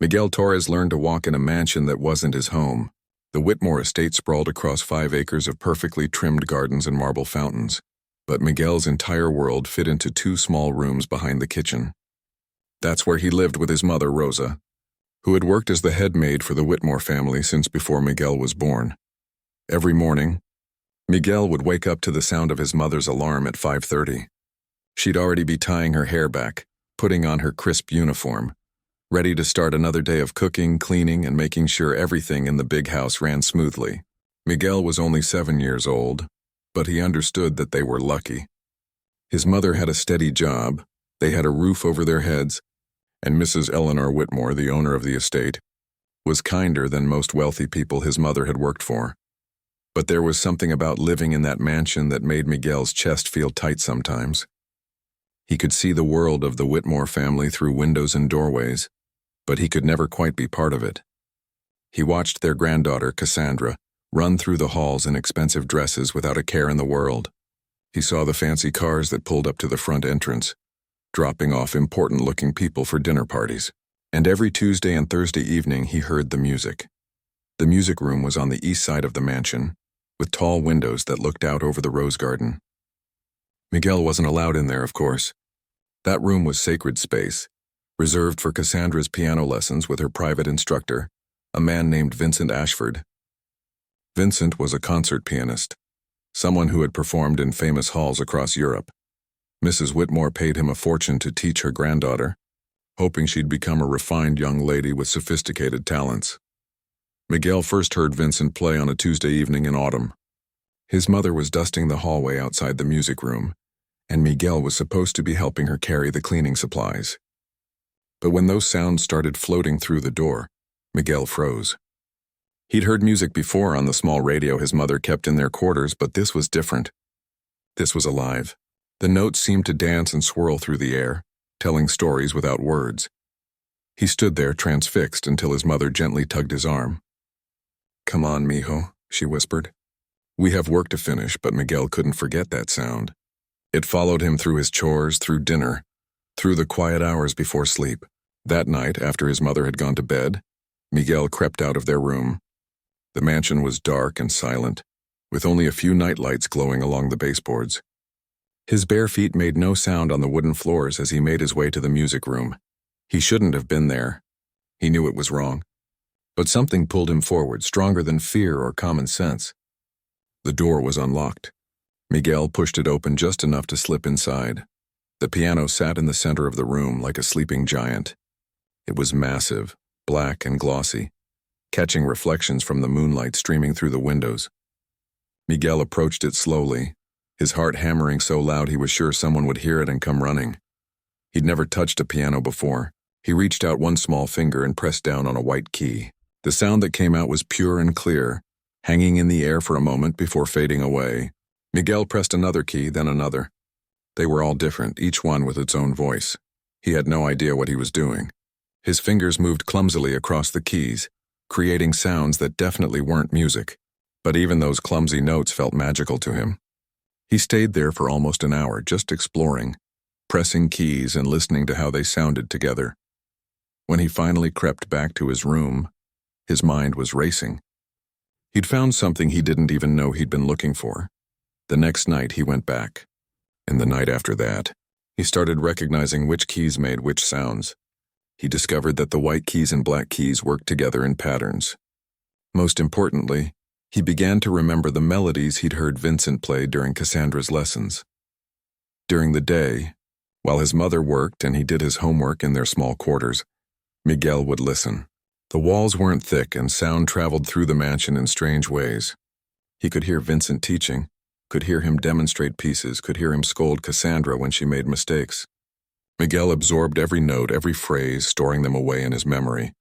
Miguel Torres learned to walk in a mansion that wasn't his home. The Whitmore estate sprawled across 5 acres of perfectly trimmed gardens and marble fountains, but Miguel's entire world fit into 2 small rooms behind the kitchen. That's where he lived with his mother, Rosa, who had worked as the head maid for the Whitmore family since before Miguel was born. Every morning, Miguel would wake up to the sound of his mother's alarm at 5:30. She'd already be tying her hair back, putting on her crisp uniform, ready to start another day of cooking, cleaning, and making sure everything in the big house ran smoothly. Miguel was only 7 years old, but he understood that they were lucky. His mother had a steady job, they had a roof over their heads, and Mrs. Eleanor Whitmore, the owner of the estate, was kinder than most wealthy people his mother had worked for. But there was something about living in that mansion that made Miguel's chest feel tight sometimes. He could see the world of the Whitmore family through windows and doorways, but he could never quite be part of it. He watched their granddaughter, Cassandra, run through the halls in expensive dresses without a care in the world. He saw the fancy cars that pulled up to the front entrance, dropping off important-looking people for dinner parties. And every Tuesday and Thursday evening he heard the music. The music room was on the east side of the mansion, with tall windows that looked out over the rose garden. Miguel wasn't allowed in there, of course. That room was sacred space, reserved for Cassandra's piano lessons with her private instructor, a man named Vincent Ashford. Vincent was a concert pianist, someone who had performed in famous halls across Europe. Mrs. Whitmore paid him a fortune to teach her granddaughter, hoping she'd become a refined young lady with sophisticated talents. Miguel first heard Vincent play on a Tuesday evening in autumn. His mother was dusting the hallway outside the music room, and Miguel was supposed to be helping her carry the cleaning supplies. But when those sounds started floating through the door, Miguel froze. He'd heard music before on the small radio his mother kept in their quarters, but this was different. This was alive. The notes seemed to dance and swirl through the air, telling stories without words. He stood there transfixed until his mother gently tugged his arm. "Come on, mijo," she whispered. "We have work to finish," but Miguel couldn't forget that sound. It followed him through his chores, through dinner, through the quiet hours before sleep. That night, after his mother had gone to bed, Miguel crept out of their room. The mansion was dark and silent, with only a few nightlights glowing along the baseboards. His bare feet made no sound on the wooden floors as he made his way to the music room. He shouldn't have been there. He knew it was wrong. But something pulled him forward, stronger than fear or common sense. The door was unlocked. Miguel pushed it open just enough to slip inside. The piano sat in the center of the room like a sleeping giant. It was massive, black and glossy, catching reflections from the moonlight streaming through the windows. Miguel approached it slowly, his heart hammering so loud he was sure someone would hear it and come running. He'd never touched a piano before. He reached out one small finger and pressed down on a white key. The sound that came out was pure and clear, hanging in the air for a moment before fading away. Miguel pressed another key, then another. They were all different, each one with its own voice. He had no idea what he was doing. His fingers moved clumsily across the keys, creating sounds that definitely weren't music. But even those clumsy notes felt magical to him. He stayed there for almost an hour, just exploring, pressing keys and listening to how they sounded together. When he finally crept back to his room, his mind was racing. He'd found something he didn't even know he'd been looking for. The next night he went back. And the night after that, he started recognizing which keys made which sounds. He discovered that the white keys and black keys worked together in patterns. Most importantly, he began to remember the melodies he'd heard Vincent play during Cassandra's lessons. During the day, while his mother worked and he did his homework in their small quarters, Miguel would listen. The walls weren't thick and sound traveled through the mansion in strange ways. He could hear Vincent teaching, could hear him demonstrate pieces, could hear him scold Cassandra when she made mistakes. Miguel absorbed every note, every phrase, storing them away in his memory.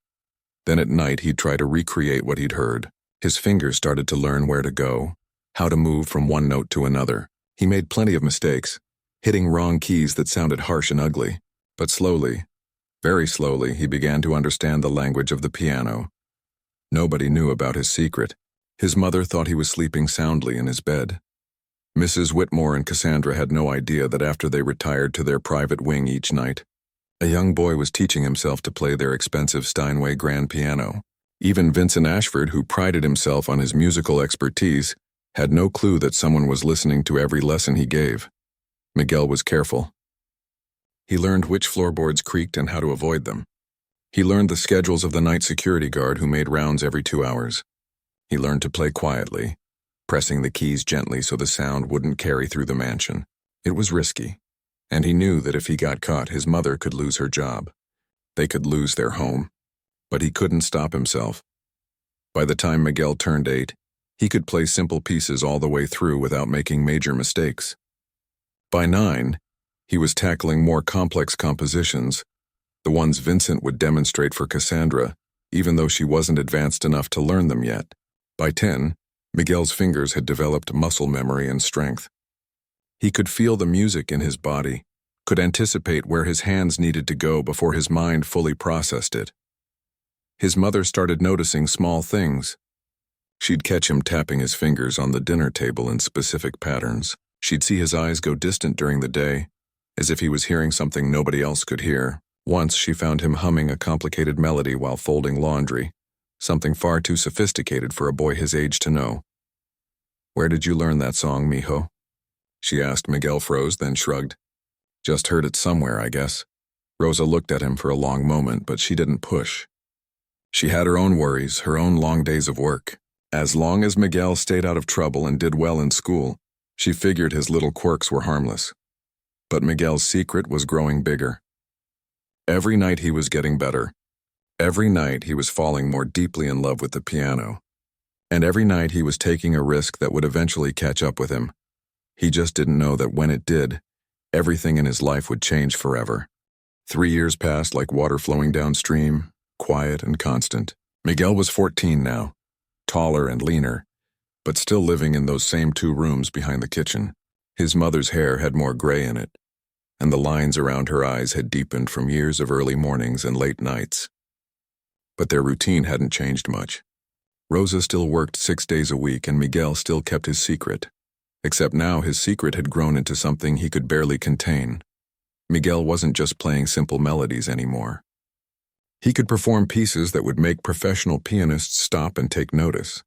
Then at night he'd try to recreate what he'd heard. His fingers started to learn where to go, how to move from one note to another. He made plenty of mistakes, hitting wrong keys that sounded harsh and ugly. But slowly, very slowly, he began to understand the language of the piano. Nobody knew about his secret. His mother thought he was sleeping soundly in his bed. Mrs. Whitmore and Cassandra had no idea that after they retired to their private wing each night, A young boy was teaching himself to play their expensive Steinway grand piano. Even Vincent Ashford, who prided himself on his musical expertise, had no clue that someone was listening to every lesson he gave. Miguel was careful. He learned which floorboards creaked and how to avoid them. He learned the schedules of the night security guard who made rounds every 2 hours. He learned to play quietly, pressing the keys gently so the sound wouldn't carry through the mansion. It was risky, and he knew that if he got caught, his mother could lose her job. They could lose their home. But he couldn't stop himself. By the time Miguel turned 8, he could play simple pieces all the way through without making major mistakes. By 9, he was tackling more complex compositions, the ones Vincent would demonstrate for Cassandra, even though she wasn't advanced enough to learn them yet. By 10, Miguel's fingers had developed muscle memory and strength. He could feel the music in his body, could anticipate where his hands needed to go before his mind fully processed it. His mother started noticing small things. She'd catch him tapping his fingers on the dinner table in specific patterns. She'd see his eyes go distant during the day, as if he was hearing something nobody else could hear. Once she found him humming a complicated melody while folding laundry, something far too sophisticated for a boy his age to know. "Where did you learn that song, mijo?" she asked. Miguel froze, then shrugged. "Just heard it somewhere, I guess." Rosa looked at him for a long moment, but she didn't push. She had her own worries, her own long days of work. As long as Miguel stayed out of trouble and did well in school, she figured his little quirks were harmless. But Miguel's secret was growing bigger. Every night he was getting better. Every night he was falling more deeply in love with the piano. And every night he was taking a risk that would eventually catch up with him. He just didn't know that when it did, everything in his life would change forever. 3 years passed like water flowing downstream, quiet and constant. Miguel was 14 now, taller and leaner, but still living in those same 2 rooms behind the kitchen. His mother's hair had more gray in it, and the lines around her eyes had deepened from years of early mornings and late nights. But their routine hadn't changed much. Rosa still worked 6 days a week, and Miguel still kept his secret. Except now his secret had grown into something he could barely contain. Miguel wasn't just playing simple melodies anymore. He could perform pieces that would make professional pianists stop and take notice.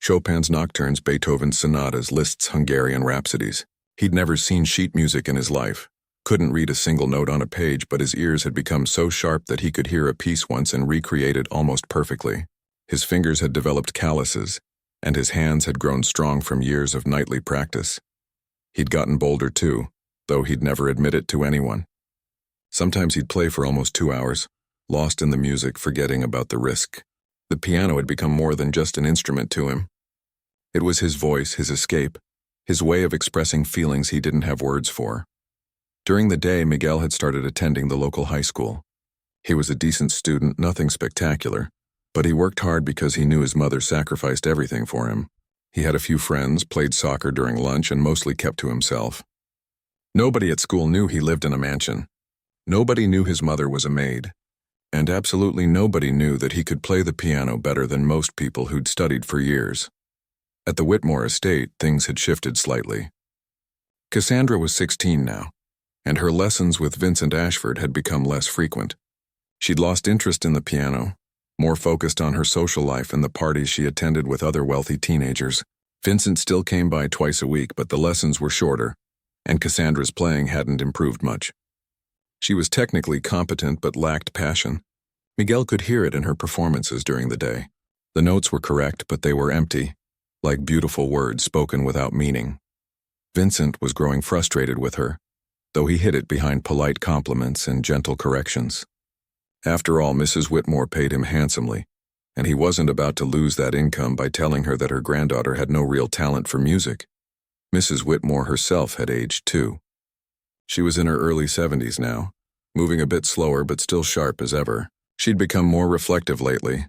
Chopin's nocturnes, Beethoven's sonatas, Liszt's Hungarian rhapsodies. He'd never seen sheet music in his life, couldn't read a single note on a page, but his ears had become so sharp that he could hear a piece once and recreate it almost perfectly. His fingers had developed calluses, and his hands had grown strong from years of nightly practice. He'd gotten bolder too, though he'd never admit it to anyone. Sometimes he'd play for almost 2 hours, lost in the music, forgetting about the risk. The piano had become more than just an instrument to him. It was his voice, his escape, his way of expressing feelings he didn't have words for. During the day, Miguel had started attending the local high school. He was a decent student, nothing spectacular, but he worked hard because he knew his mother sacrificed everything for him. He had a few friends, played soccer during lunch, and mostly kept to himself. Nobody at school knew he lived in a mansion. Nobody knew his mother was a maid. And absolutely nobody knew that he could play the piano better than most people who'd studied for years. At the Whitmore estate, things had shifted slightly. Cassandra was 16 now, and her lessons with Vincent Ashford had become less frequent. She'd lost interest in the piano, more focused on her social life and the parties she attended with other wealthy teenagers. Vincent still came by twice a week, but the lessons were shorter, and Cassandra's playing hadn't improved much. She was technically competent but lacked passion. Miguel could hear it in her performances during the day. The notes were correct, but they were empty, like beautiful words spoken without meaning. Vincent was growing frustrated with her, though he hid it behind polite compliments and gentle corrections. After all, Mrs. Whitmore paid him handsomely, and he wasn't about to lose that income by telling her that her granddaughter had no real talent for music. Mrs. Whitmore herself had aged too. She was in her early 70s now, moving a bit slower but still sharp as ever. She'd become more reflective lately,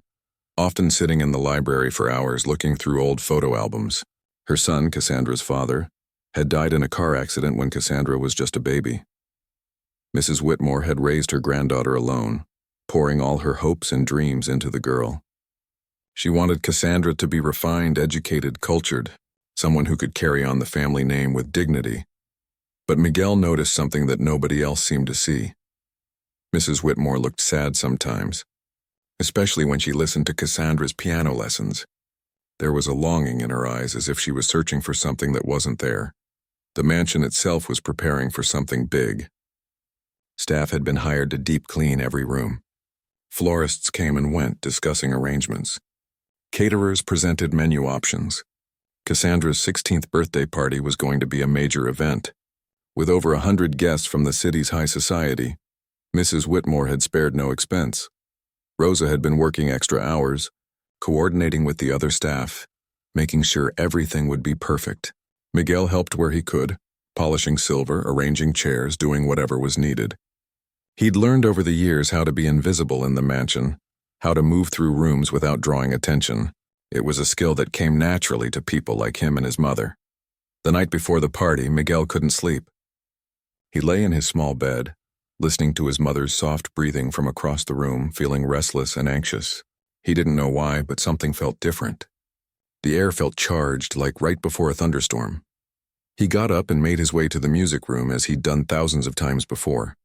often sitting in the library for hours looking through old photo albums. Her son, Cassandra's father, had died in a car accident when Cassandra was just a baby. Mrs. Whitmore had raised her granddaughter alone, pouring all her hopes and dreams into the girl. She wanted Cassandra to be refined, educated, cultured, someone who could carry on the family name with dignity. But Miguel noticed something that nobody else seemed to see. Mrs. Whitmore looked sad sometimes, especially when she listened to Cassandra's piano lessons. There was a longing in her eyes as if she was searching for something that wasn't there. The mansion itself was preparing for something big. Staff had been hired to deep clean every room. Florists came and went, discussing arrangements. Caterers presented menu options. Cassandra's 16th birthday party was going to be a major event. With over 100 guests from the city's high society, Mrs. Whitmore had spared no expense. Rosa had been working extra hours, coordinating with the other staff, making sure everything would be perfect. Miguel helped where he could, polishing silver, arranging chairs, doing whatever was needed. He'd learned over the years how to be invisible in the mansion, how to move through rooms without drawing attention. It was a skill that came naturally to people like him and his mother. The night before the party, Miguel couldn't sleep. He lay in his small bed, listening to his mother's soft breathing from across the room, feeling restless and anxious. He didn't know why, but something felt different. The air felt charged, like right before a thunderstorm. He got up and made his way to the music room as he'd done thousands of times before.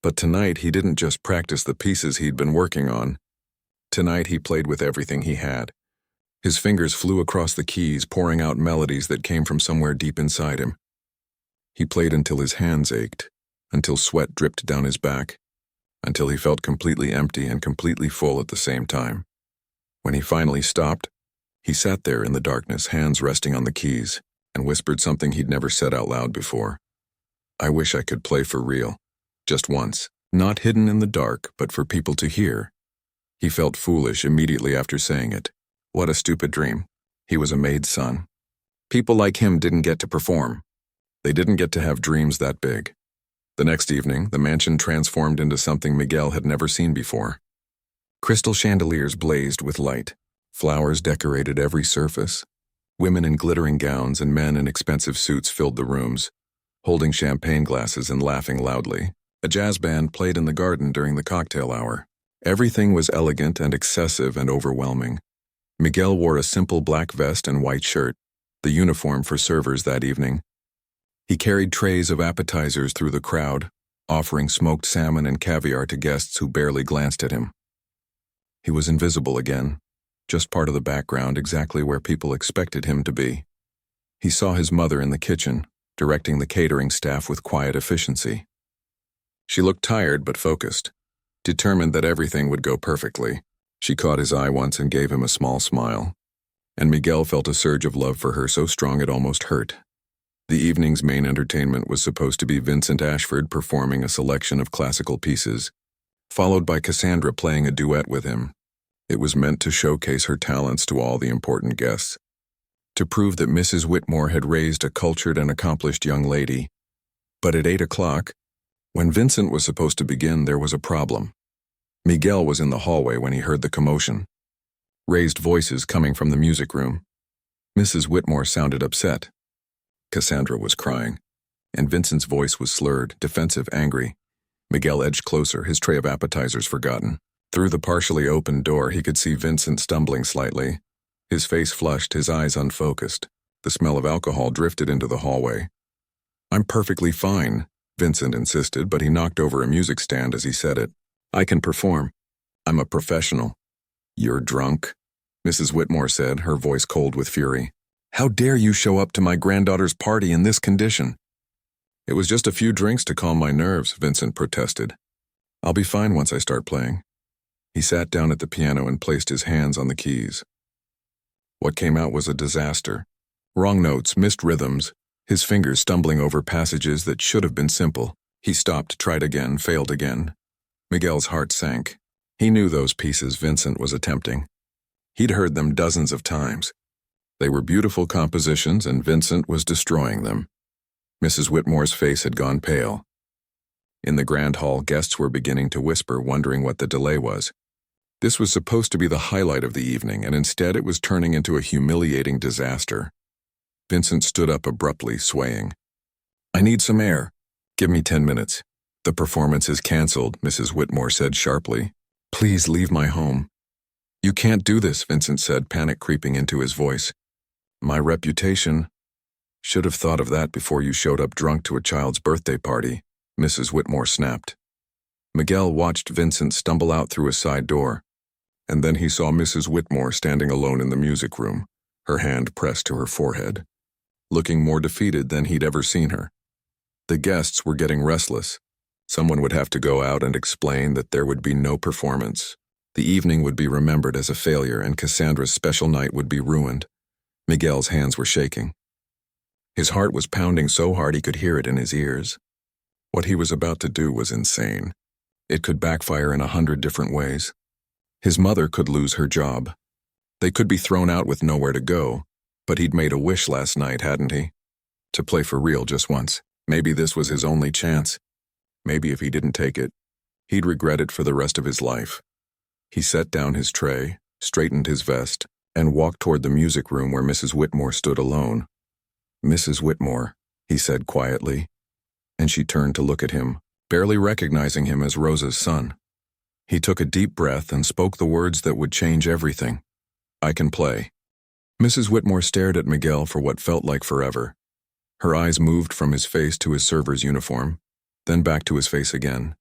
But tonight he didn't just practice the pieces he'd been working on. Tonight he played with everything he had. His fingers flew across the keys, pouring out melodies that came from somewhere deep inside him. He played until his hands ached, until sweat dripped down his back, until he felt completely empty and completely full at the same time. When he finally stopped, he sat there in the darkness, hands resting on the keys, and whispered something he'd never said out loud before. "I wish I could play for real. Just once. Not hidden in the dark, but for people to hear." He felt foolish immediately after saying it. What a stupid dream. He was a maid's son. People like him didn't get to perform. They didn't get to have dreams that big. The next evening, the mansion transformed into something Miguel had never seen before. Crystal chandeliers blazed with light. Flowers decorated every surface. Women in glittering gowns and men in expensive suits filled the rooms, holding champagne glasses and laughing loudly. A jazz band played in the garden during the cocktail hour. Everything was elegant and excessive and overwhelming. Miguel wore a simple black vest and white shirt, the uniform for servers that evening. He carried trays of appetizers through the crowd, offering smoked salmon and caviar to guests who barely glanced at him. He was invisible again, just part of the background, exactly where people expected him to be. He saw his mother in the kitchen, directing the catering staff with quiet efficiency. She looked tired but focused, determined that everything would go perfectly. She caught his eye once and gave him a small smile, and Miguel felt a surge of love for her so strong it almost hurt. The evening's main entertainment was supposed to be Vincent Ashford performing a selection of classical pieces, followed by Cassandra playing a duet with him. It was meant to showcase her talents to all the important guests, to prove that Mrs. Whitmore had raised a cultured and accomplished young lady. But at 8 o'clock, when Vincent was supposed to begin, there was a problem. Miguel was in the hallway when he heard the commotion. Raised voices coming from the music room. Mrs. Whitmore sounded upset. Cassandra was crying, and Vincent's voice was slurred, defensive, angry. Miguel edged closer, his tray of appetizers forgotten. Through the partially opened door, he could see Vincent stumbling slightly. His face flushed, his eyes unfocused. The smell of alcohol drifted into the hallway. "I'm perfectly fine," Vincent insisted, but he knocked over a music stand as he said it. "I can perform. I'm a professional." "You're drunk," Mrs. Whitmore said, her voice cold with fury. "How dare you show up to my granddaughter's party in this condition?" "It was just a few drinks to calm my nerves," Vincent protested. "I'll be fine once I start playing." He sat down at the piano and placed his hands on the keys. What came out was a disaster. Wrong notes, missed rhythms, his fingers stumbling over passages that should have been simple. He stopped, tried again, failed again. Miguel's heart sank. He knew those pieces Vincent was attempting. He'd heard them dozens of times. They were beautiful compositions, and Vincent was destroying them. Mrs. Whitmore's face had gone pale. In the grand hall, guests were beginning to whisper, wondering what the delay was. This was supposed to be the highlight of the evening, and instead it was turning into a humiliating disaster. Vincent stood up abruptly, swaying. "I need some air. Give me 10 minutes. The performance is canceled," Mrs. Whitmore said sharply. "Please leave my home." "You can't do this," Vincent said, panic creeping into his voice. "My reputation." "Should have thought of that before you showed up drunk to a child's birthday party," Mrs. Whitmore snapped. Miguel watched Vincent stumble out through a side door, and then he saw Mrs. Whitmore standing alone in the music room, her hand pressed to her forehead, looking more defeated than he'd ever seen her. The guests were getting restless. Someone would have to go out and explain that there would be no performance. The evening would be remembered as a failure, and Cassandra's special night would be ruined. Miguel's hands were shaking. His heart was pounding so hard he could hear it in his ears. What he was about to do was insane. It could backfire in 100 different ways. His mother could lose her job. They could be thrown out with nowhere to go, but he'd made a wish last night, hadn't he? To play for real just once. Maybe this was his only chance. Maybe if he didn't take it, he'd regret it for the rest of his life. He set down his tray, straightened his vest, and walked toward the music room where Mrs. Whitmore stood alone. "Mrs. Whitmore," he said quietly, and she turned to look at him, barely recognizing him as Rosa's son. He took a deep breath and spoke the words that would change everything. "I can play." Mrs. Whitmore stared at Miguel for what felt like forever. Her eyes moved from his face to his server's uniform, then back to his face again.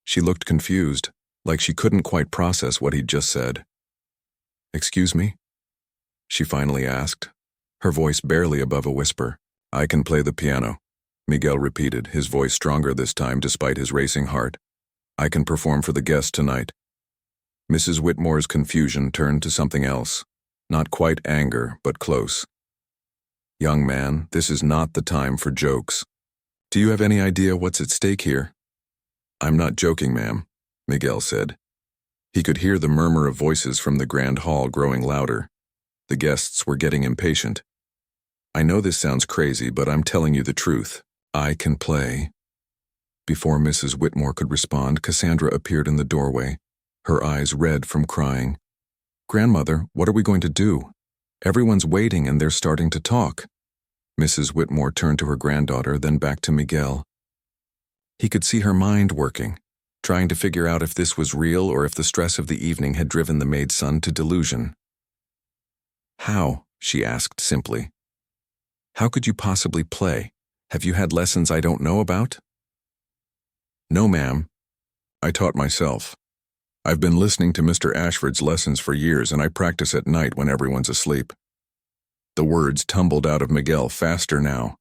She looked confused, like she couldn't quite process what he'd just said. "Excuse me?" she finally asked, her voice barely above a whisper. "I can play the piano," Miguel repeated, his voice stronger this time despite his racing heart. "I can perform for the guests tonight." Mrs. Whitmore's confusion turned to something else, not quite anger, but close. "Young man, this is not the time for jokes. Do you have any idea what's at stake here?" "I'm not joking, ma'am," Miguel said. He could hear the murmur of voices from the grand hall growing louder. The guests were getting impatient. "I know this sounds crazy, but I'm telling you the truth. I can play." Before Mrs. Whitmore could respond, Cassandra appeared in the doorway, her eyes red from crying. "Grandmother, what are we going to do? Everyone's waiting and they're starting to talk." Mrs. Whitmore turned to her granddaughter, then back to Miguel. He could see her mind working, trying to figure out if this was real or if the stress of the evening had driven the maid's son to delusion. "How?" she asked simply. "How could you possibly play? Have you had lessons I don't know about?" "No, ma'am. I taught myself. I've been listening to Mr. Ashford's lessons for years, and I practice at night when everyone's asleep." The words tumbled out of Miguel faster now.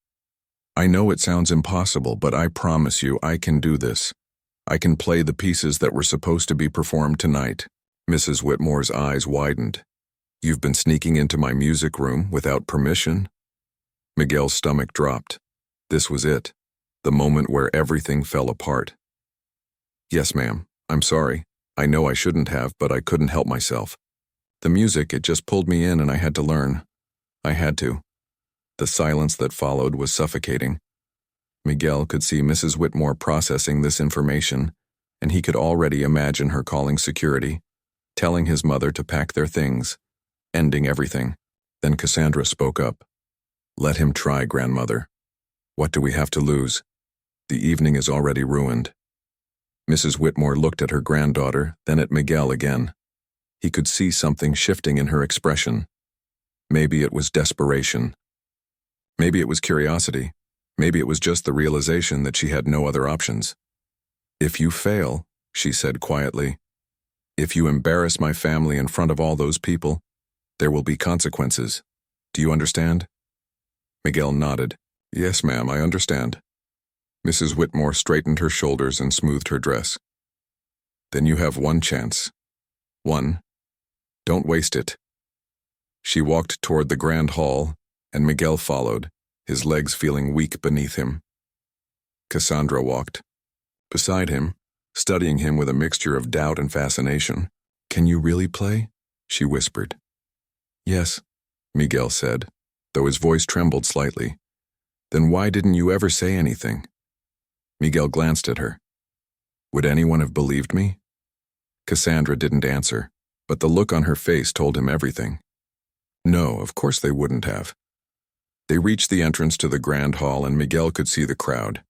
"I know it sounds impossible, but I promise you I can do this. I can play the pieces that were supposed to be performed tonight." Mrs. Whitmore's eyes widened. "You've been sneaking into my music room without permission?" Miguel's stomach dropped. This was it, the moment where everything fell apart. "Yes, ma'am. I'm sorry. I know I shouldn't have, but I couldn't help myself. The music, it just pulled me in and I had to learn. I had to." The silence that followed was suffocating. Miguel could see Mrs. Whitmore processing this information, and he could already imagine her calling security, telling his mother to pack their things, ending everything. Then Cassandra spoke up. "Let him try, grandmother. What do we have to lose? The evening is already ruined." Mrs. Whitmore looked at her granddaughter, then at Miguel again. He could see something shifting in her expression. Maybe it was desperation. Maybe it was curiosity. Maybe it was just the realization that she had no other options. "If you fail," she said quietly, "if you embarrass my family in front of all those people, there will be consequences. Do you understand?" Miguel nodded. "Yes, ma'am, I understand." Mrs. Whitmore straightened her shoulders and smoothed her dress. "Then you have one chance. One. Don't waste it." She walked toward the grand hall, and Miguel followed, his legs feeling weak beneath him. Cassandra walked beside him, studying him with a mixture of doubt and fascination. "Can you really play?" she whispered. "Yes," Miguel said, though his voice trembled slightly. "Then why didn't you ever say anything?" Miguel glanced at her. "Would anyone have believed me?" Cassandra didn't answer, but the look on her face told him everything. No, of course they wouldn't have. They reached the entrance to the grand hall, and Miguel could see the crowd.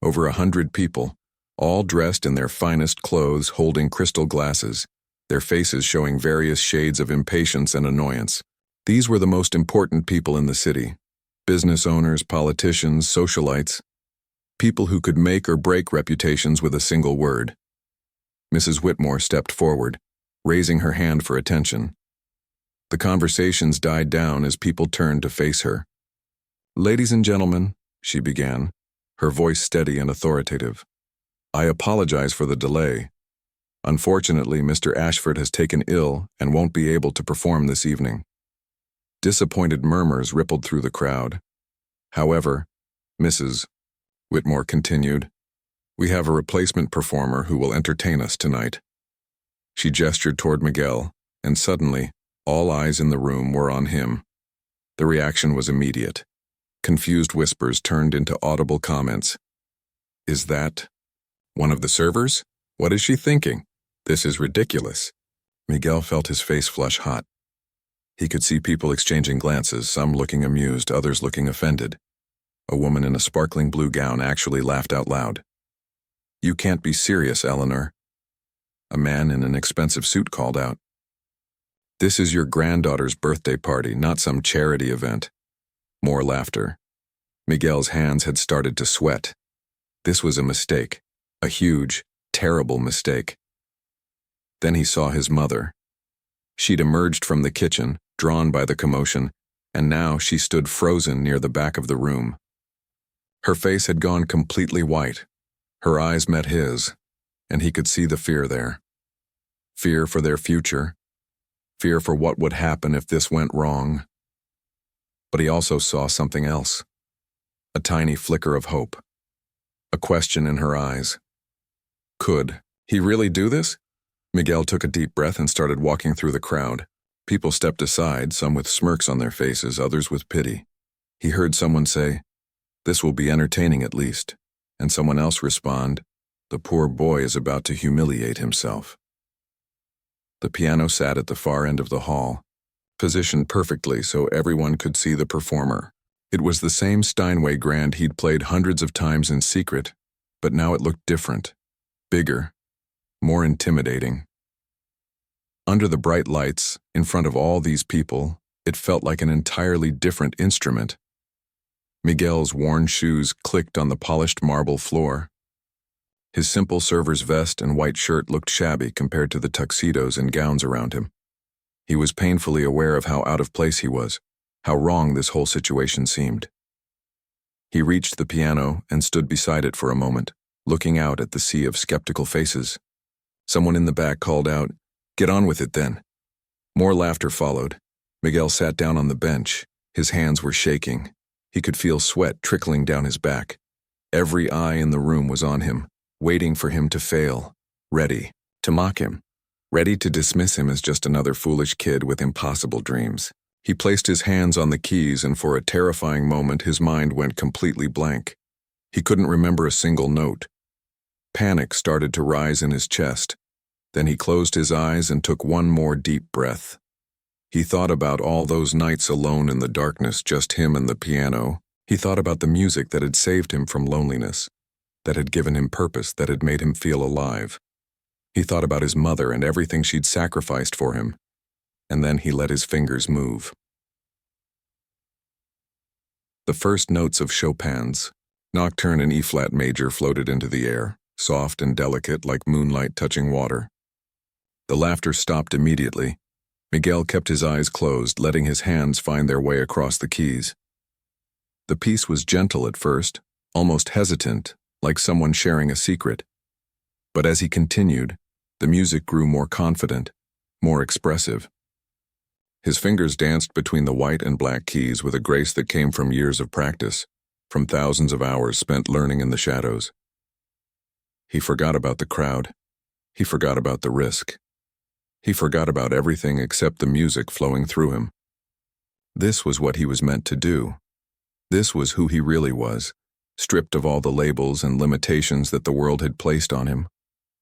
Over 100 people, all dressed in their finest clothes, holding crystal glasses, their faces showing various shades of impatience and annoyance. These were the most important people in the city. Business owners, politicians, socialites. People who could make or break reputations with a single word. Mrs. Whitmore stepped forward, raising her hand for attention. The conversations died down as people turned to face her. "Ladies and gentlemen," she began, her voice steady and authoritative. "I apologize for the delay. Unfortunately, Mr. Ashford has taken ill and won't be able to perform this evening." Disappointed murmurs rippled through the crowd. "However, Mrs. Whitmore continued, we have a replacement performer who will entertain us tonight." She gestured toward Miguel, and suddenly, all eyes in the room were on him. The reaction was immediate. Confused whispers turned into audible comments. "Is that one of the servers? What is she thinking? This is ridiculous." Miguel felt his face flush hot. He could see people exchanging glances, some looking amused, others looking offended. A woman in a sparkling blue gown actually laughed out loud. "You can't be serious, Eleanor." A man in an expensive suit called out. "This is your granddaughter's birthday party, not some charity event." More laughter. Miguel's hands had started to sweat. This was a mistake, a huge, terrible mistake. Then he saw his mother. She'd emerged from the kitchen, drawn by the commotion, and now she stood frozen near the back of the room. Her face had gone completely white. Her eyes met his, and he could see the fear there. Fear for their future. Fear for what would happen if this went wrong. But he also saw something else. A tiny flicker of hope. A question in her eyes. Could he really do this? Miguel took a deep breath and started walking through the crowd. People stepped aside, some with smirks on their faces, others with pity. He heard someone say, "This will be entertaining at least," and someone else respond, "The poor boy is about to humiliate himself." The piano sat at the far end of the hall, positioned perfectly so everyone could see the performer. It was the same Steinway grand he'd played hundreds of times in secret, but now it looked different, bigger, more intimidating. Under the bright lights, in front of all these people, it felt like an entirely different instrument. Miguel's worn shoes clicked on the polished marble floor. His simple server's vest and white shirt looked shabby compared to the tuxedos and gowns around him. He was painfully aware of how out of place he was, how wrong this whole situation seemed. He reached the piano and stood beside it for a moment, looking out at the sea of skeptical faces. Someone in the back called out, "Get on with it then." More laughter followed. Miguel sat down on the bench. His hands were shaking. He could feel sweat trickling down his back. Every eye in the room was on him, waiting for him to fail, ready to mock him, ready to dismiss him as just another foolish kid with impossible dreams. He placed his hands on the keys, and for a terrifying moment his mind went completely blank. He couldn't remember a single note. Panic started to rise in his chest. Then he closed his eyes and took one more deep breath. He thought about all those nights alone in the darkness, just him and the piano. He thought about the music that had saved him from loneliness, that had given him purpose, that had made him feel alive. He thought about his mother and everything she'd sacrificed for him. And then he let his fingers move. The first notes of Chopin's Nocturne in E-flat major floated into the air, soft and delicate like moonlight touching water. The laughter stopped immediately. Miguel kept his eyes closed, letting his hands find their way across the keys. The piece was gentle at first, almost hesitant, like someone sharing a secret. But as he continued, the music grew more confident, more expressive. His fingers danced between the white and black keys with a grace that came from years of practice, from thousands of hours spent learning in the shadows. He forgot about the crowd. He forgot about the risk. He forgot about everything except the music flowing through him. This was what he was meant to do. This was who he really was, stripped of all the labels and limitations that the world had placed on him.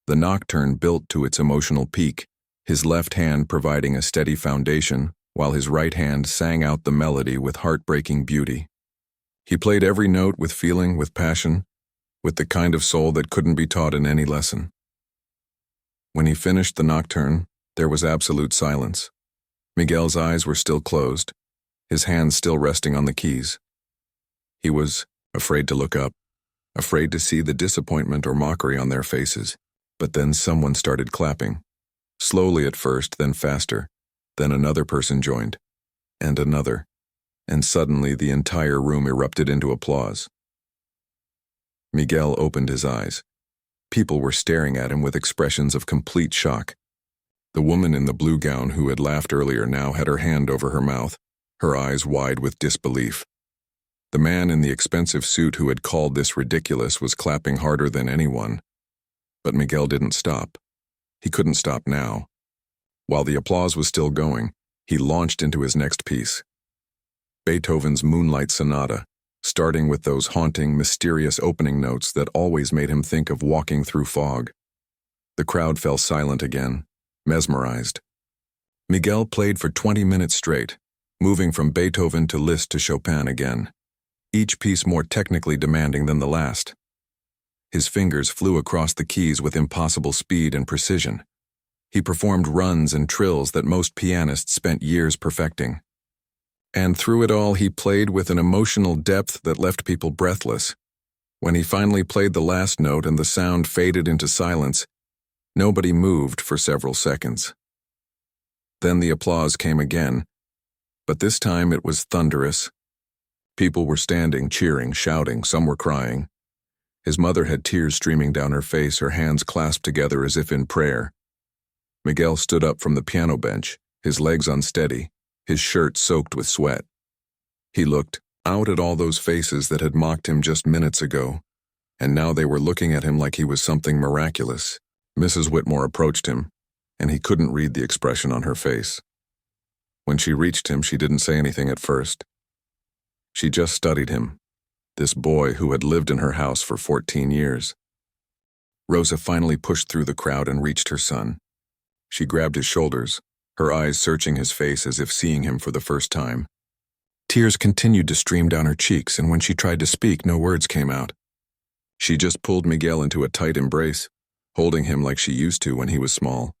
The nocturne built to its emotional peak, his left hand providing a steady foundation, while his right hand sang out the melody with heartbreaking beauty. He played every note with feeling, with passion, with the kind of soul that couldn't be taught in any lesson. When he finished the nocturne, there was absolute silence. Miguel's eyes were still closed, his hands still resting on the keys. He was afraid to look up. afraid to see the disappointment or mockery on their faces. But then someone started clapping. Slowly at first, then faster. Then another person joined. And another. And suddenly the entire room erupted into applause. Miguel opened his eyes. People were staring at him with expressions of complete shock. The woman in the blue gown who had laughed earlier now had her hand over her mouth, her eyes wide with disbelief. The man in the expensive suit who had called this ridiculous was clapping harder than anyone. But Miguel didn't stop. He couldn't stop now. While the applause was still going, he launched into his next piece. Beethoven's Moonlight Sonata, starting with those haunting, mysterious opening notes that always made him think of walking through fog. The crowd fell silent again, mesmerized. Miguel played for 20 minutes straight, moving from Beethoven to Liszt to Chopin again, each piece more technically demanding than the last. His fingers flew across the keys with impossible speed and precision. He performed runs and trills that most pianists spent years perfecting. And through it all, he played with an emotional depth that left people breathless. When he finally played the last note and the sound faded into silence, nobody moved for several seconds. Then the applause came again, but this time it was thunderous. People were standing, cheering, shouting, some were crying. His mother had tears streaming down her face, her hands clasped together as if in prayer. Miguel stood up from the piano bench, his legs unsteady, his shirt soaked with sweat. He looked out at all those faces that had mocked him just minutes ago, and now they were looking at him like he was something miraculous. Mrs. Whitmore approached him, and he couldn't read the expression on her face. When she reached him, she didn't say anything at first. She just studied him, this boy who had lived in her house for 14 years. Rosa finally pushed through the crowd and reached her son. She grabbed his shoulders, her eyes searching his face as if seeing him for the first time. Tears continued to stream down her cheeks, and when she tried to speak, no words came out. She just pulled Miguel into a tight embrace, holding him like she used to when he was small.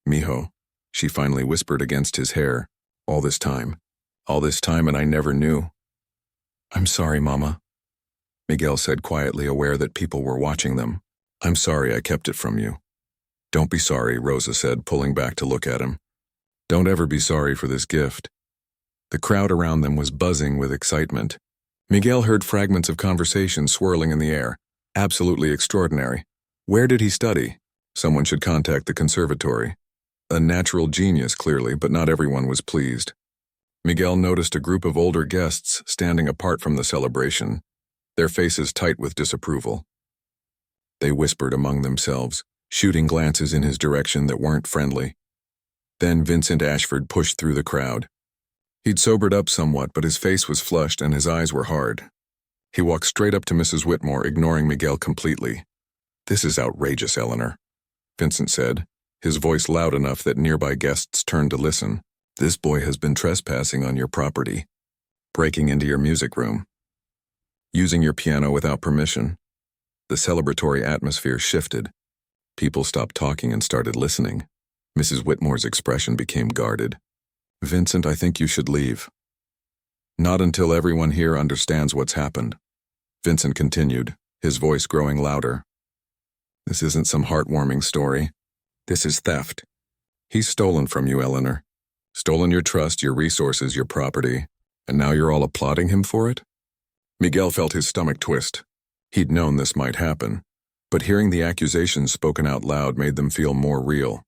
"Mijo," she finally whispered against his hair, all this time, and I never knew." "I'm sorry, Mama," Miguel said quietly, aware that people were watching them. "I'm sorry I kept it from you." "Don't be sorry," Rosa said, pulling back to look at him. "Don't ever be sorry for this gift." The crowd around them was buzzing with excitement. Miguel heard fragments of conversation swirling in the air. Absolutely extraordinary. Where did he study? Someone should contact the conservatory. A natural genius, clearly, but not everyone was pleased. Miguel noticed a group of older guests standing apart from the celebration, their faces tight with disapproval. They whispered among themselves, shooting glances in his direction that weren't friendly. Then Vincent Ashford pushed through the crowd. He'd sobered up somewhat, but his face was flushed and his eyes were hard. He walked straight up to Mrs. Whitmore, ignoring Miguel completely. "This is outrageous, Eleanor," Vincent said, his voice loud enough that nearby guests turned to listen. "This boy has been trespassing on your property, breaking into your music room, using your piano without permission." The celebratory atmosphere shifted. People stopped talking and started listening. Mrs. Whitmore's expression became guarded. "Vincent, I think you should leave." "Not until everyone here understands what's happened," Vincent continued, his voice growing louder. "This isn't some heartwarming story. This is theft. He's stolen from you, Eleanor. Stolen your trust, your resources, your property, and now you're all applauding him for it?" Miguel felt his stomach twist. He'd known this might happen, but hearing the accusations spoken out loud made them feel more real,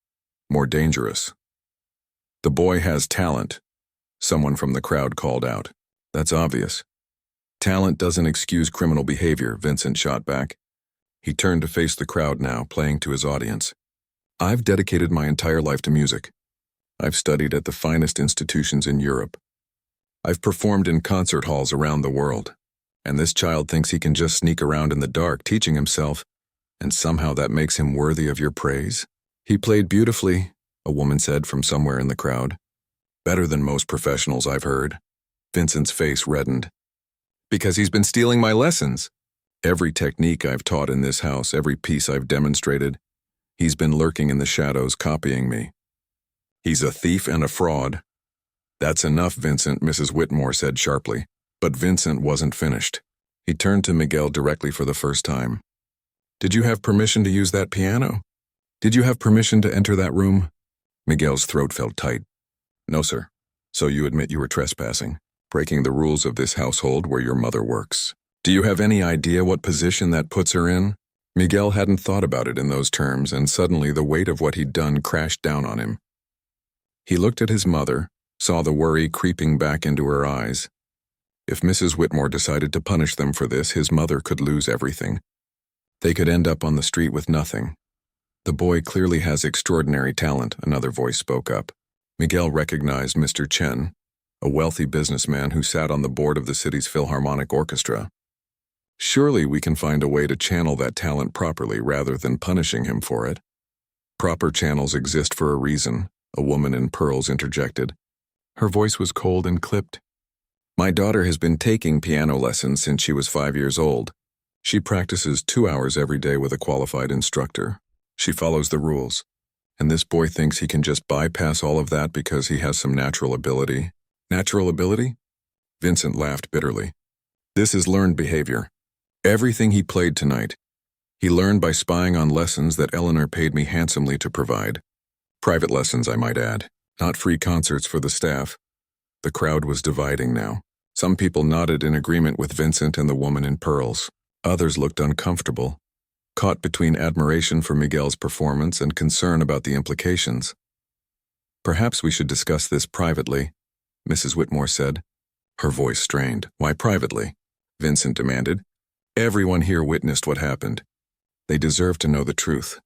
more dangerous. "The boy has talent," someone from the crowd called out. "That's obvious." "Talent doesn't excuse criminal behavior," Vincent shot back. He turned to face the crowd now, playing to his audience. "I've dedicated my entire life to music. I've studied at the finest institutions in Europe. I've performed in concert halls around the world. And this child thinks he can just sneak around in the dark teaching himself, and somehow that makes him worthy of your praise?" "He played beautifully," a woman said from somewhere in the crowd. "Better than most professionals I've heard." Vincent's face reddened. "Because he's been stealing my lessons. Every technique I've taught in this house, every piece I've demonstrated, he's been lurking in the shadows copying me. He's a thief and a fraud." "That's enough, Vincent," Mrs. Whitmore said sharply. But Vincent wasn't finished. He turned to Miguel directly for the first time. "Did you have permission to use that piano? Did you have permission to enter that room?" Miguel's throat felt tight. "No, sir. So you admit you were trespassing, breaking the rules of this household where your mother works. Do you have any idea what position that puts her in?" Miguel hadn't thought about it in those terms, and suddenly the weight of what he'd done crashed down on him. He looked at his mother, saw the worry creeping back into her eyes. If Mrs. Whitmore decided to punish them for this, his mother could lose everything. They could end up on the street with nothing. "The boy clearly has extraordinary talent," another voice spoke up. Miguel recognized Mr. Chen, a wealthy businessman who sat on the board of the city's Philharmonic Orchestra. "Surely we can find a way to channel that talent properly rather than punishing him for it." "Proper channels exist for a reason," a woman in pearls interjected. Her voice was cold and clipped. "My daughter has been taking piano lessons since she was 5 years old. She practices 2 hours every day with a qualified instructor. She follows the rules. And this boy thinks he can just bypass all of that because he has some natural ability." "Natural ability?" Vincent laughed bitterly. "This is learned behavior. Everything he played tonight, he learned by spying on lessons that Eleanor paid me handsomely to provide. Private lessons, I might add, not free concerts for the staff." The crowd was dividing now. Some people nodded in agreement with Vincent and the woman in pearls. Others looked uncomfortable, caught between admiration for Miguel's performance and concern about the implications. "Perhaps we should discuss this privately," Mrs. Whitmore said. Her voice strained. "Why privately?" Vincent demanded. "Everyone here witnessed what happened. They deserve to know the truth.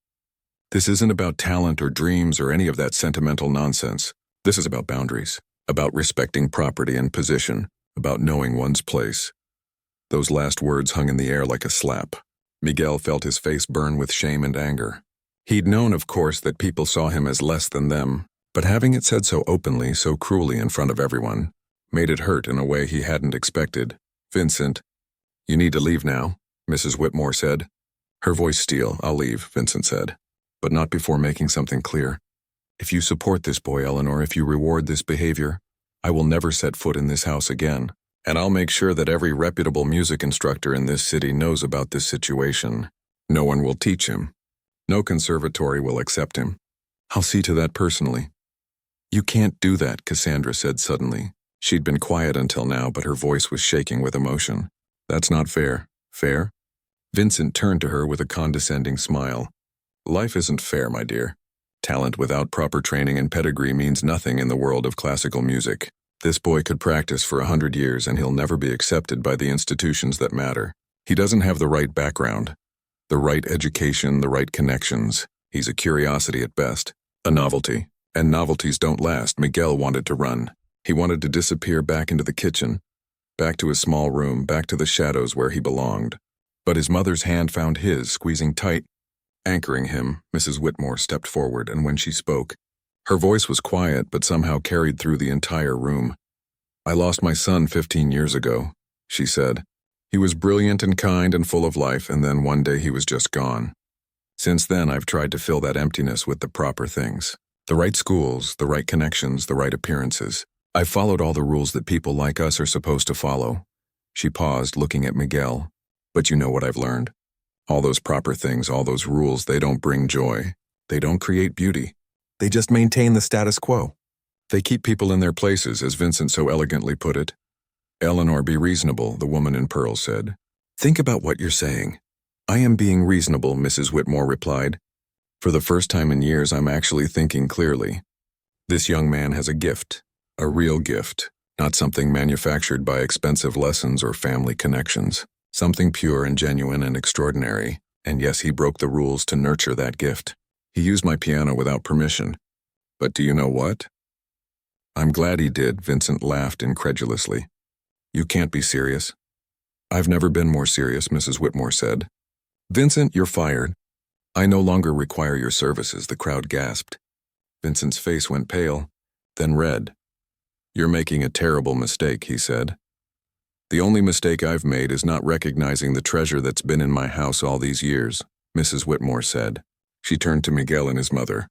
This isn't about talent or dreams or any of that sentimental nonsense. This is about boundaries, about respecting property and position, about knowing one's place." Those last words hung in the air like a slap. Miguel felt his face burn with shame and anger. He'd known, of course, that people saw him as less than them, but having it said so openly, so cruelly in front of everyone, made it hurt in a way he hadn't expected. "Vincent, you need to leave now," Mrs. Whitmore said. Her voice steel. "I'll leave," Vincent said, "but not before making something clear. If you support this boy, Eleanor, if you reward this behavior, I will never set foot in this house again. And I'll make sure that every reputable music instructor in this city knows about this situation. No one will teach him. No conservatory will accept him. I'll see to that personally." "You can't do that," Cassandra said suddenly. She'd been quiet until now, but her voice was shaking with emotion. "That's not fair." "Fair?" Vincent turned to her with a condescending smile. "Life isn't fair, my dear. Talent without proper training and pedigree means nothing in the world of classical music. This boy could practice for 100 years and he'll never be accepted by the institutions that matter. He doesn't have the right background, the right education, the right connections. He's a curiosity at best, a novelty. And novelties don't last." Miguel wanted to run. He wanted to disappear back into the kitchen, back to his small room, back to the shadows where he belonged. But his mother's hand found his, squeezing tight. Anchoring him, Mrs. Whitmore stepped forward, and when she spoke, her voice was quiet but somehow carried through the entire room. "I lost my son 15 years ago," she said. "He was brilliant and kind and full of life, and then one day he was just gone. Since then, I've tried to fill that emptiness with the proper things. The right schools, the right connections, the right appearances. I've followed all the rules that people like us are supposed to follow." She paused, looking at Miguel. "But you know what I've learned? All those proper things, all those rules, they don't bring joy. They don't create beauty. They just maintain the status quo. They keep people in their places, as Vincent so elegantly put it." "Eleanor, be reasonable," the woman in pearls said. "Think about what you're saying." "I am being reasonable," Mrs. Whitmore replied. "For the first time in years, I'm actually thinking clearly. This young man has a gift, a real gift, not something manufactured by expensive lessons or family connections. Something pure and genuine and extraordinary, and yes, he broke the rules to nurture that gift. He used my piano without permission. But do you know what?" "I'm glad he did," Vincent laughed incredulously. "You can't be serious." "I've never been more serious," Mrs. Whitmore said. "Vincent, you're fired. I no longer require your services," the crowd gasped. Vincent's face went pale, then red. "You're making a terrible mistake," he said. "The only mistake I've made is not recognizing the treasure that's been in my house all these years," Mrs. Whitmore said. She turned to Miguel and his mother.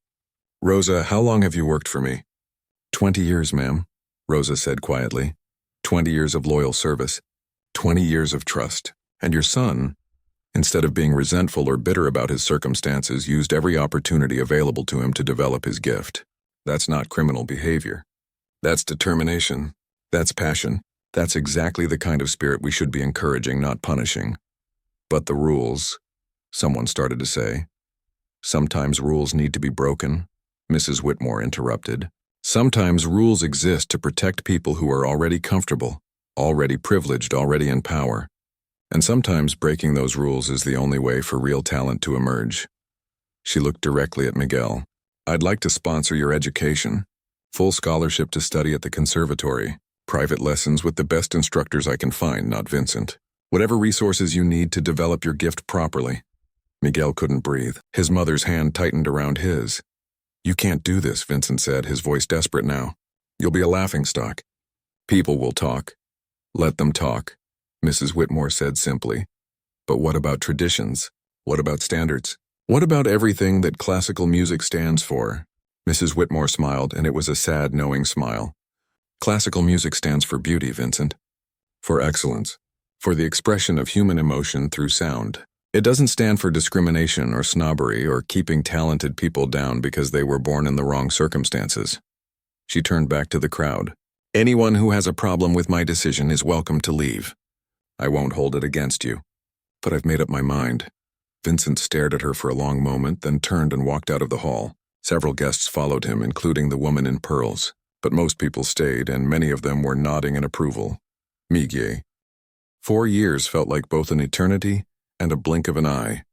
"Rosa, how long have you worked for me?" 20 years, ma'am," Rosa said quietly. 20 years of loyal service. 20 years of trust. And your son, instead of being resentful or bitter about his circumstances, used every opportunity available to him to develop his gift. That's not criminal behavior. That's determination. That's passion. That's exactly the kind of spirit we should be encouraging, not punishing. But the rules, someone started to say. Sometimes rules need to be broken, Mrs. Whitmore interrupted. Sometimes rules exist to protect people who are already comfortable, already privileged, already in power. And sometimes breaking those rules is the only way for real talent to emerge. She looked directly at Miguel. I'd like to sponsor your education. Full scholarship to study at the conservatory. Private lessons with the best instructors I can find, not Vincent. Whatever resources you need to develop your gift properly. Miguel couldn't breathe. His mother's hand tightened around his. You can't do this, Vincent said, his voice desperate now. You'll be a laughingstock. People will talk. Let them talk, Mrs. Whitmore said simply. But what about traditions? What about standards? What about everything that classical music stands for? Mrs. Whitmore smiled, and it was a sad, knowing smile. Classical music stands for beauty, Vincent. For excellence. For the expression of human emotion through sound. It doesn't stand for discrimination or snobbery or keeping talented people down because they were born in the wrong circumstances. She turned back to the crowd. Anyone who has a problem with my decision is welcome to leave. I won't hold it against you. But I've made up my mind. Vincent stared at her for a long moment, then turned and walked out of the hall. Several guests followed him, including the woman in pearls. But most people stayed, and many of them were nodding in approval. Miguel. 4 years felt like both an eternity and a blink of an eye.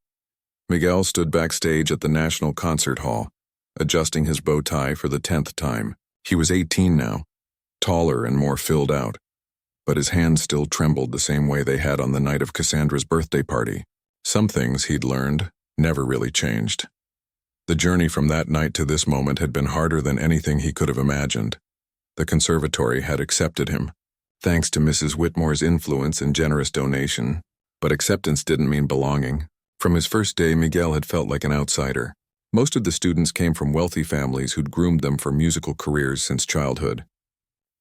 Miguel stood backstage at the National Concert Hall, adjusting his bow tie for the 10th time. He was 18 now, taller and more filled out, but his hands still trembled the same way they had on the night of Cassandra's birthday party. Some things he'd learned never really changed. The journey from that night to this moment had been harder than anything he could have imagined. The conservatory had accepted him, thanks to Mrs. Whitmore's influence and generous donation. But acceptance didn't mean belonging. From his first day, Miguel had felt like an outsider. Most of the students came from wealthy families who'd groomed them for musical careers since childhood.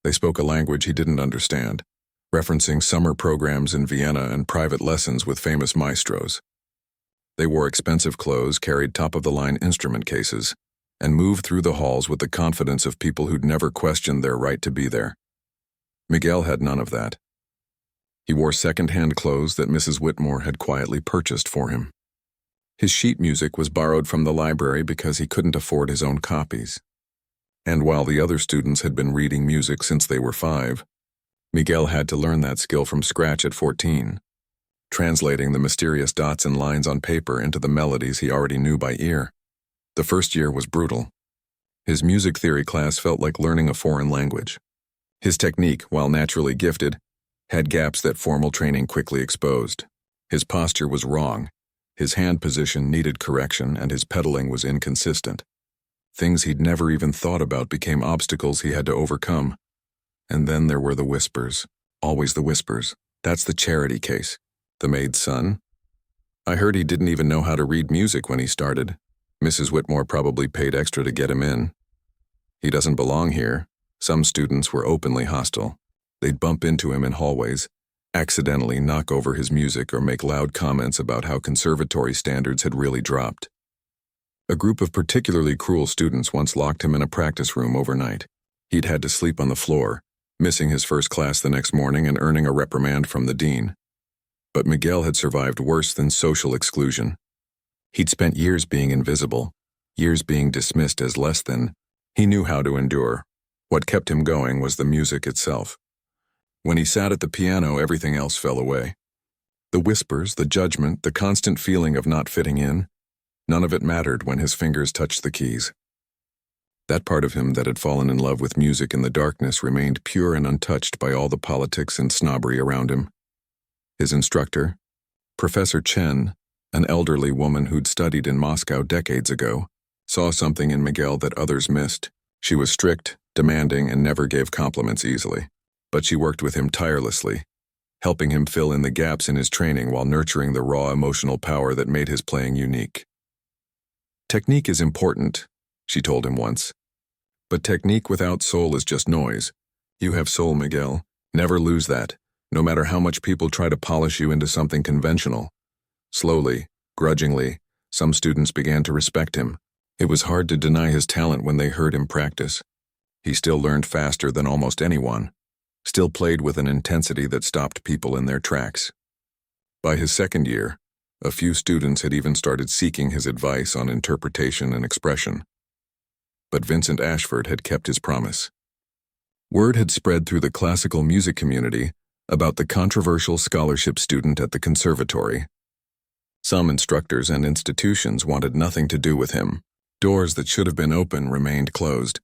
They spoke a language he didn't understand, referencing summer programs in Vienna and private lessons with famous maestros. They wore expensive clothes, carried top-of-the-line instrument cases, and moved through the halls with the confidence of people who'd never questioned their right to be there. Miguel had none of that. He wore second-hand clothes that Mrs. Whitmore had quietly purchased for him. His sheet music was borrowed from the library because he couldn't afford his own copies. And while the other students had been reading music since they were 5, Miguel had to learn that skill from scratch at 14, translating the mysterious dots and lines on paper into the melodies he already knew by ear. The first year was brutal. His music theory class felt like learning a foreign language. His technique, while naturally gifted, had gaps that formal training quickly exposed. His posture was wrong, his hand position needed correction, and his pedaling was inconsistent. Things he'd never even thought about became obstacles he had to overcome. And then there were the whispers. Always the whispers. That's the charity case. The maid's son. I heard he didn't even know how to read music when he started. Mrs. Whitmore probably paid extra to get him in. He doesn't belong here. Some students were openly hostile. They'd bump into him in hallways, accidentally knock over his music or make loud comments about how conservatory standards had really dropped. A group of particularly cruel students once locked him in a practice room overnight. He'd had to sleep on the floor, missing his first class the next morning and earning a reprimand from the dean. But Miguel had survived worse than social exclusion. He'd spent years being invisible, years being dismissed as less than. He knew how to endure. What kept him going was the music itself. When he sat at the piano, everything else fell away. The whispers, the judgment, the constant feeling of not fitting in, none of it mattered when his fingers touched the keys. That part of him that had fallen in love with music in the darkness remained pure and untouched by all the politics and snobbery around him. His instructor, Professor Chen, an elderly woman who'd studied in Moscow decades ago, saw something in Miguel that others missed. She was strict, demanding, and never gave compliments easily. But she worked with him tirelessly, helping him fill in the gaps in his training while nurturing the raw emotional power that made his playing unique. Technique is important, she told him once. But technique without soul is just noise. You have soul, Miguel. Never lose that. no matter how much people try to polish you into something conventional. Slowly, grudgingly, some students began to respect him. It was hard to deny his talent when they heard him practice. He still learned faster than almost anyone, still played with an intensity that stopped people in their tracks. By his second year, a few students had even started seeking his advice on interpretation and expression. But Vincent Ashford had kept his promise. Word had spread through the classical music community about the controversial scholarship student at the conservatory. Some instructors and institutions wanted nothing to do with him. Doors that should have been open remained closed.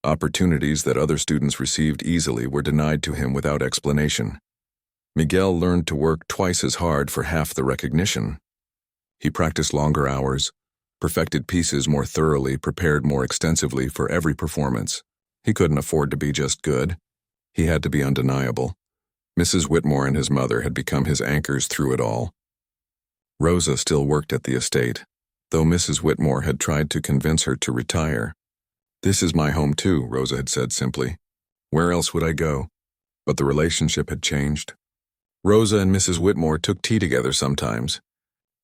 Opportunities that other students received easily were denied to him without explanation. Miguel learned to work twice as hard for half the recognition. He practiced longer hours, perfected pieces more thoroughly, prepared more extensively for every performance. He couldn't afford to be just good. He had to be undeniable. Mrs. Whitmore and his mother had become his anchors through it all. Rosa still worked at the estate, though Mrs. Whitmore had tried to convince her to retire. "This is my home too," Rosa had said simply. "Where else would I go?" But the relationship had changed. Rosa and Mrs. Whitmore took tea together sometimes,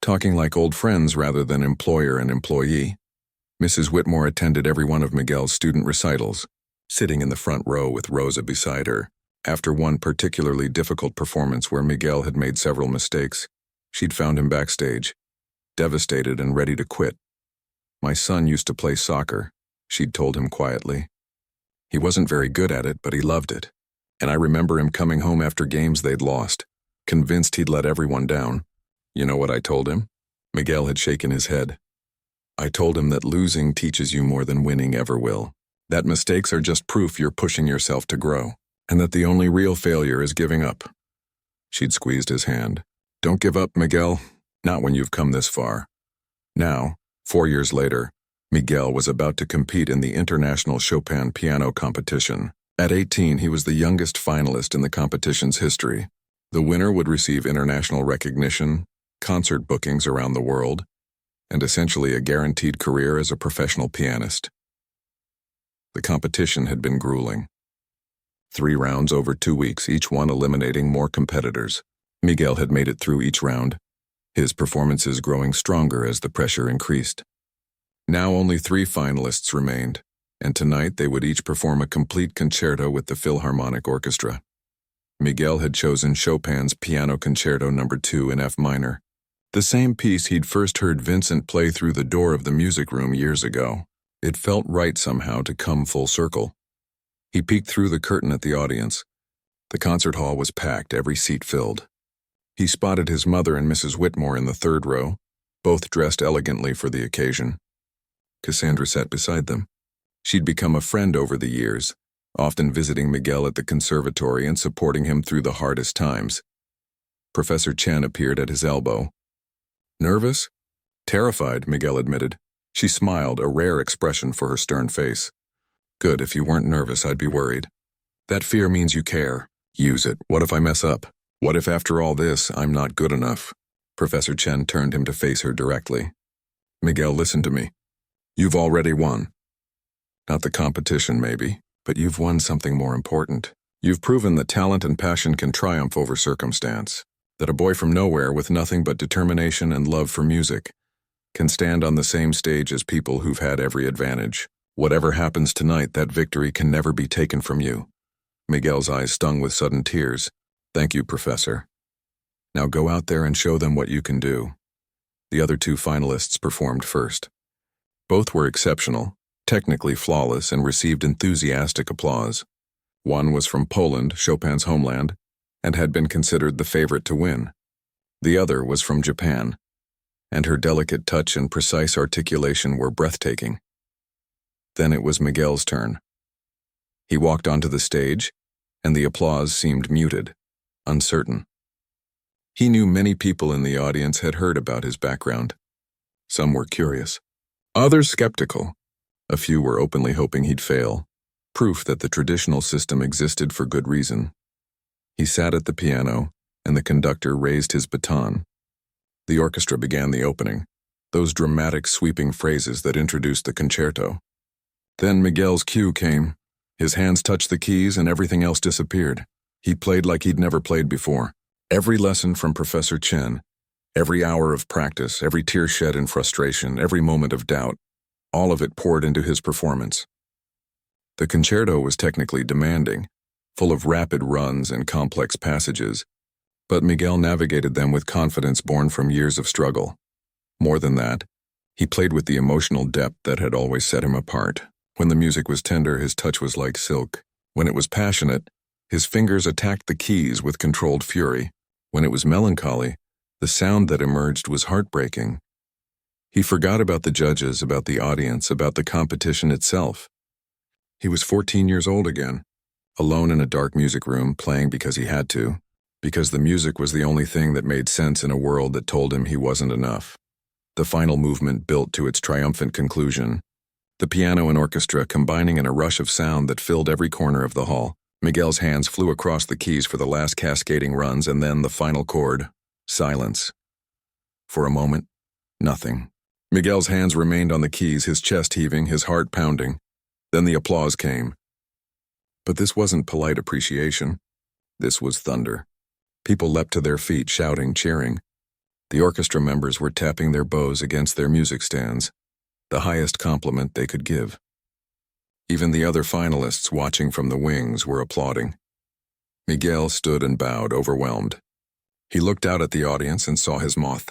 talking like old friends rather than employer and employee. Mrs. Whitmore attended every one of Miguel's student recitals, sitting in the front row with Rosa beside her. After one particularly difficult performance where Miguel had made several mistakes, she'd found him backstage, devastated and ready to quit. "My son used to play soccer," she'd told him quietly. "He wasn't very good at it, but he loved it. And I remember him coming home after games they'd lost, convinced he'd let everyone down. You know what I told him?" Miguel had shaken his head. "I told him that losing teaches you more than winning ever will. That mistakes are just proof you're pushing yourself to grow, and that the only real failure is giving up." She'd squeezed his hand. "Don't give up, Miguel. Not when you've come this far." Now, 4 years later, Miguel was about to compete in the International Chopin Piano Competition. At 18, he was the youngest finalist in the competition's history. The winner would receive international recognition, concert bookings around the world, and essentially a guaranteed career as a professional pianist. The competition had been grueling. 3 rounds over 2 weeks, each one eliminating more competitors. Miguel had made it through each round, his performances growing stronger as the pressure increased. Now only 3 finalists remained, and tonight they would each perform a complete concerto with the Philharmonic Orchestra. Miguel had chosen Chopin's Piano Concerto No. 2 in F minor, the same piece he'd first heard Vincent play through the door of the music room years ago. It felt right somehow to come full circle. He peeked through the curtain at the audience. The concert hall was packed, every seat filled. He spotted his mother and Mrs. Whitmore in the 3rd row, both dressed elegantly for the occasion. Cassandra sat beside them. She'd become a friend over the years, often visiting Miguel at the conservatory and supporting him through the hardest times. Professor Chen appeared at his elbow. "Nervous?" "Terrified," Miguel admitted. She smiled, a rare expression for her stern face. "Good, if you weren't nervous, I'd be worried. That fear means you care. Use it. What if I mess up? What if after all this, I'm not good enough?" Professor Chen turned him to face her directly. "Miguel, listen to me. You've already won. Not the competition, maybe, but you've won something more important. You've proven that talent and passion can triumph over circumstance. That a boy from nowhere with nothing but determination and love for music can stand on the same stage as people who've had every advantage. Whatever happens tonight, that victory can never be taken from you." Miguel's eyes stung with sudden tears. "Thank you, Professor. Now go out there and show them what you can do." The other 2 finalists performed first. Both were exceptional, technically flawless, and received enthusiastic applause. One was from Poland, Chopin's homeland, and had been considered the favorite to win. The other was from Japan, and her delicate touch and precise articulation were breathtaking. Then it was Miguel's turn. He walked onto the stage, and the applause seemed muted, uncertain. He knew many people in the audience had heard about his background. Some were curious, others skeptical. A few were openly hoping he'd fail, proof that the traditional system existed for good reason. He sat at the piano, and the conductor raised his baton. The orchestra began the opening, those dramatic sweeping phrases that introduced the concerto. Then Miguel's cue came. His hands touched the keys and everything else disappeared. He played like he'd never played before. Every lesson from Professor Chen, every hour of practice, every tear shed in frustration, every moment of doubt, all of it poured into his performance. The concerto was technically demanding, full of rapid runs and complex passages, but Miguel navigated them with confidence born from years of struggle. More than that, he played with the emotional depth that had always set him apart. When the music was tender, his touch was like silk. When it was passionate, his fingers attacked the keys with controlled fury. When it was melancholy, the sound that emerged was heartbreaking. He forgot about the judges, about the audience, about the competition itself. He was 14 years old again, alone in a dark music room, playing because he had to, because the music was the only thing that made sense in a world that told him he wasn't enough. The final movement built to its triumphant conclusion, the piano and orchestra combining in a rush of sound that filled every corner of the hall. Miguel's hands flew across the keys for the last cascading runs, and then the final chord, silence. For a moment, nothing. Miguel's hands remained on the keys, his chest heaving, his heart pounding. Then the applause came. But this wasn't polite appreciation. This was thunder. People leapt to their feet, shouting, cheering. The orchestra members were tapping their bows against their music stands, the highest compliment they could give. Even the other finalists watching from the wings were applauding. Miguel stood and bowed, overwhelmed. He looked out at the audience and saw his moth.